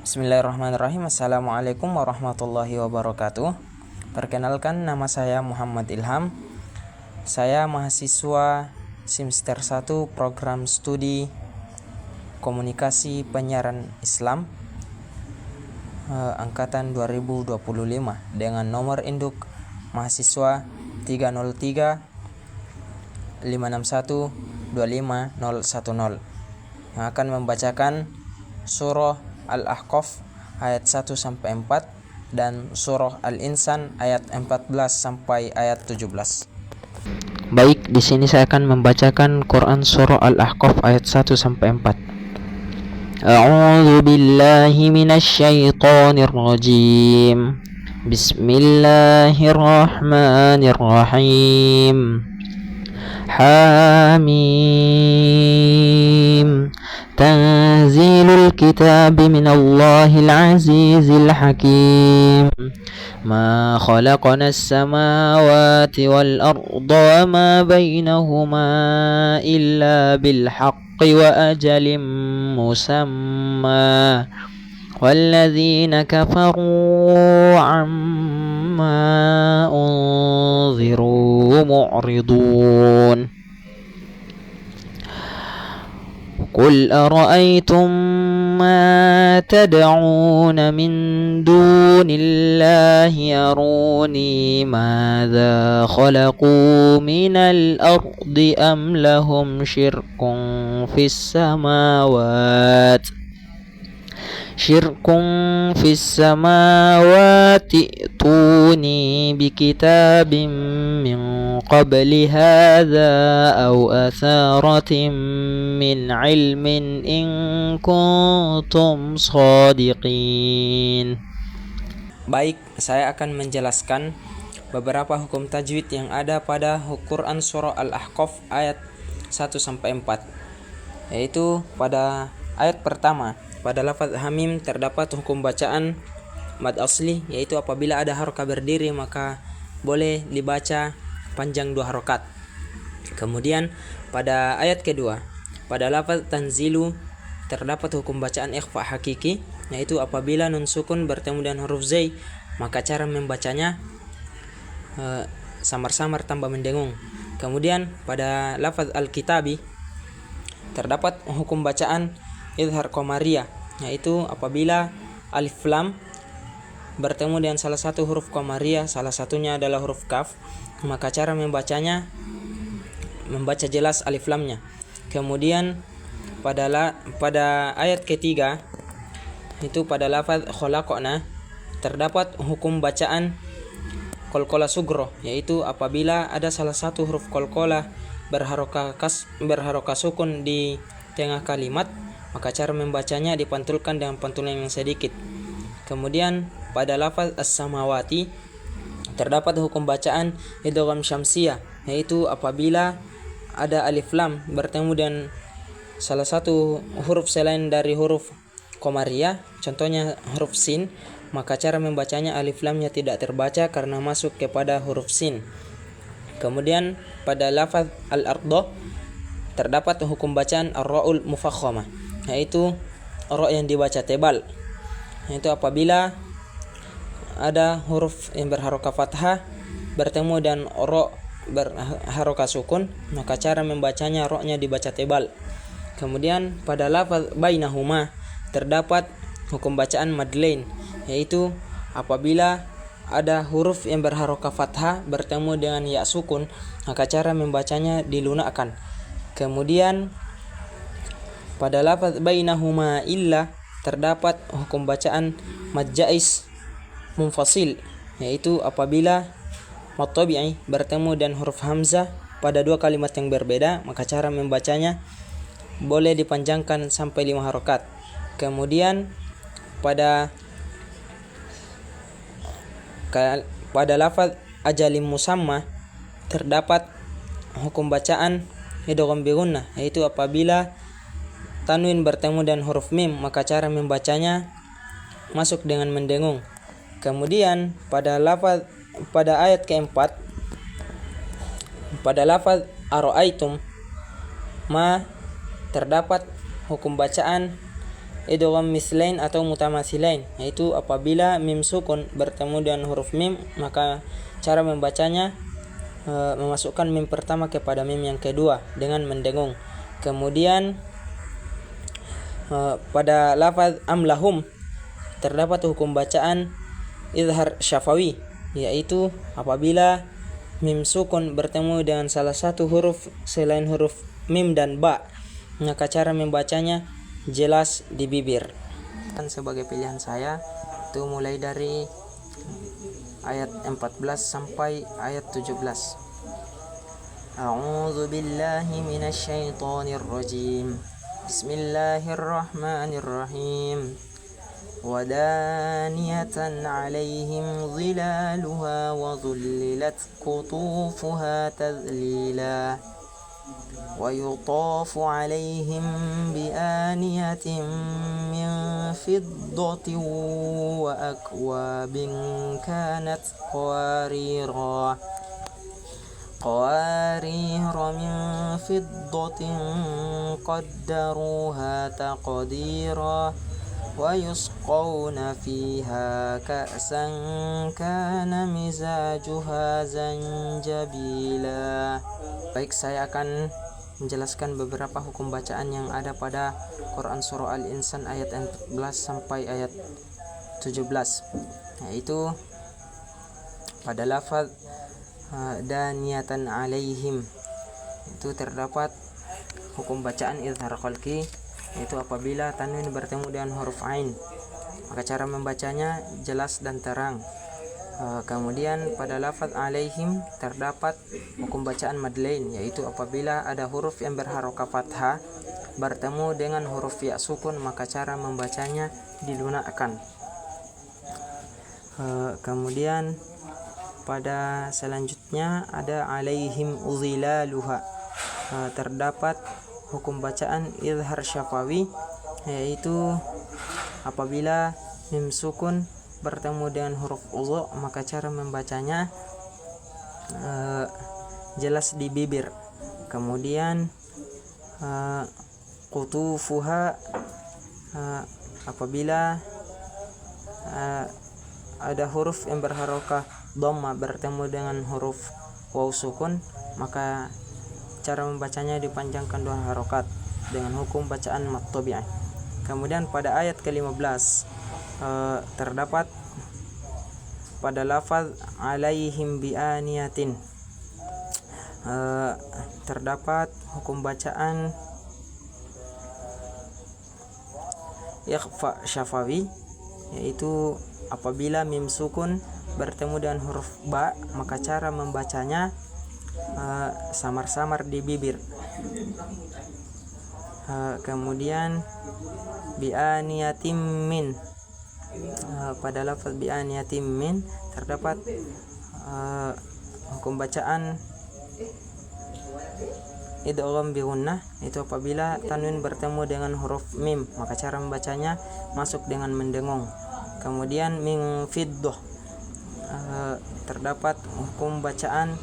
Bismillahirrahmanirrahim. Assalamualaikum warahmatullahi wabarakatuh. Perkenalkan, nama saya Muhammad Ilham. Saya mahasiswa semester 1 program studi komunikasi penyiaran Islam angkatan 2025 dengan nomor induk mahasiswa 303 561 25010 yang akan membacakan surah Al-Ahqaf ayat 1 sampai 4 dan surah Al-Insan ayat 14 sampai ayat 17. Baik, di sini saya akan membacakan Quran surah Al-Ahqaf ayat 1 sampai 4. A'udzu billahi minasyaitonir rajim. Bismillahirrahmanirrahim. Hamim. Tanzilul kitab minallahil azizil hakim. Ma khalaqnas samawati wal arda wa ma bainahuma illa bil haqqi wa ajalin musamma. Walladzina kafaru amma unziru mu'ridun. قل أرأيتم ما تدعون من دون الله أروني ماذا خلقوا من الأرض أم لهم شرك في السماوات ائتوني بكتاب من قبل هذا أو أثارة من علم إن كنتم صادقين. Baik, saya akan menjelaskan beberapa hukum tajwid yang ada pada Quran surah Al-Ahqaf ayat 1 sampai 4. Yaitu pada ayat pertama, pada lafaz hamim terdapat hukum bacaan mad asli, yaitu apabila ada harokat berdiri maka boleh dibaca panjang 2 harokat. Kemudian pada ayat kedua, pada lafaz tanzilu terdapat hukum bacaan ikhfa hakiki, yaitu apabila nun sukun bertemu dengan huruf zai maka cara membacanya samar-samar tanpa mendengung. Kemudian pada lafaz al-kitabi terdapat hukum bacaan izhar qamariyah, yaitu apabila alif lam bertemu dengan salah satu huruf qamariyah, salah satunya adalah huruf kaf, maka cara membacanya membaca jelas alif lamnya. Kemudian pada ayat ketiga, itu pada lafaz khalaqna terdapat hukum bacaan qalqalah sugro, yaitu apabila ada salah satu huruf qalqalah berharokat sukun di tengah kalimat, maka cara membacanya dipantulkan dengan pantulan yang sedikit. Kemudian pada lafaz as-samawati terdapat hukum bacaan idgham syamsiyah, yaitu apabila ada alif lam bertemu dengan salah satu huruf selain dari huruf qamariyah, contohnya huruf sin, maka cara membacanya alif lamnya tidak terbaca karena masuk kepada huruf sin. Kemudian pada lafaz al-ardo terdapat hukum bacaan ar-ra'ul mufakhamah, yaitu ra yang dibaca tebal, yaitu apabila ada huruf yang berharokat fathah bertemu dan ra berharokat sukun, maka cara membacanya ra-nya dibaca tebal. Kemudian pada lafaz bainahuma terdapat hukum bacaan madlain, yaitu apabila ada huruf yang berharokat fathah bertemu dengan ya sukun, maka cara membacanya dilunakkan. Kemudian pada lafaz bainahuma illa terdapat hukum bacaan mad jaiz munfasil, yaitu apabila mad tabi'i bertemu dan huruf hamzah pada 2 kalimat yang berbeda, maka cara membacanya boleh dipanjangkan sampai 5 harokat. Kemudian pada lafaz ajalim musamma terdapat hukum bacaan idgham bi gunnah, yaitu apabila tanwin bertemu dan huruf mim, maka cara membacanya masuk dengan mendengung. Kemudian pada ayat keempat, pada lafaz ara'aitum ma terdapat hukum bacaan idgham mislain atau mutamathilain, yaitu apabila mim sukun bertemu dengan huruf mim, maka cara membacanya memasukkan mim pertama kepada mim yang kedua dengan mendengung. Kemudian pada lafaz amlahum terdapat hukum bacaan izhar syafawi, yaitu apabila mim sukun bertemu dengan salah satu huruf selain huruf mim dan ba, maka cara membacanya jelas di bibir. Dan sebagai pilihan saya itu mulai dari ayat 14 sampai ayat 17. A'udzu billahi minasy syaithanir rajim. Bismillahirrahmanirrahim. Wadaniyatan 'alaihim zilaluha wa dhullilat qutufuha tadlila. ويطاف عليهم بآنية من فضة وأكواب كانت قوارير من فضة قدروها تقديرا ويسقون فيها كأسا كان مزاجها زنجبيلا. Baik, saya akan menjelaskan beberapa hukum bacaan yang ada pada Quran Surah Al-Insan ayat 14 sampai ayat 17, yaitu pada lafaz daniyatan alaihim itu terdapat hukum bacaan izhar khalqi, yaitu apabila tanwin bertemu dengan huruf ain, maka cara membacanya jelas dan terang. Kemudian pada lafaz alaihim terdapat hukum bacaan madlain, yaitu apabila ada huruf yang berharokat fathah bertemu dengan huruf ya sukun, maka cara membacanya dilunakkan. Kemudian pada selanjutnya ada alaihim uzilaluha, terdapat hukum bacaan izhar syafawi, yaitu apabila mim sukun bertemu dengan huruf uzu, maka cara membacanya jelas di bibir. Kemudian qutufuha, apabila ada huruf yang berharokat dhamma bertemu dengan huruf waw sukun, maka cara membacanya dipanjangkan 2 harokat dengan hukum bacaan mat tabi'ah. Kemudian pada ayat ke-15 terdapat pada lafaz alaihim bi'aniyatin terdapat hukum bacaan ikhfa syafawi, yaitu apabila mim sukun bertemu dengan huruf ba, maka cara membacanya samar-samar di bibir. Kemudian bi'aniyatim min, pada lafaz bi'aniyatim min terdapat hukum bacaan idgham bi gunnah, itu apabila tanwin bertemu dengan huruf mim, maka cara membacanya masuk dengan mendengung. Kemudian min fiddah, terdapat hukum bacaan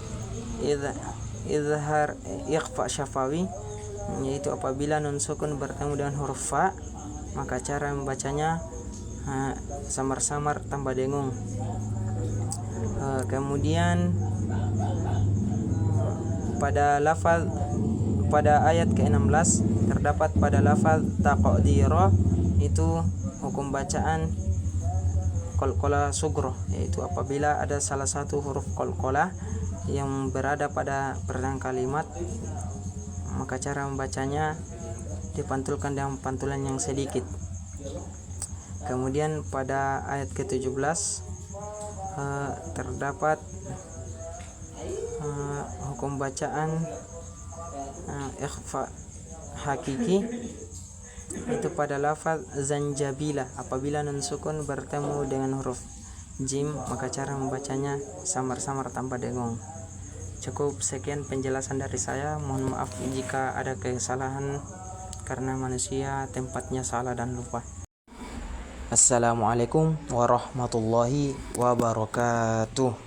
izhar ikhfa syafawi, yaitu apabila nun sukun bertemu dengan huruf fa, maka cara membacanya samar-samar tanpa dengung. Kemudian pada ayat ke-16 terdapat pada lafaz taqdira, itu hukum bacaan qalqalah sugro, yaitu apabila ada salah satu huruf qalqalah yang berada pada pertengahan kalimat, maka cara membacanya dipantulkan dengan pantulan yang sedikit. Kemudian pada ayat ke-17 terdapat hukum bacaan ikhfa hakiki, itu pada lafaz zanjabila, apabila nun sukun bertemu dengan huruf jim, maka cara membacanya samar-samar tanpa dengung. Cukup sekian penjelasan dari saya. Mohon maaf jika ada kesalahan, karena manusia tempatnya salah dan lupa. Assalamualaikum warahmatullahi wabarakatuh.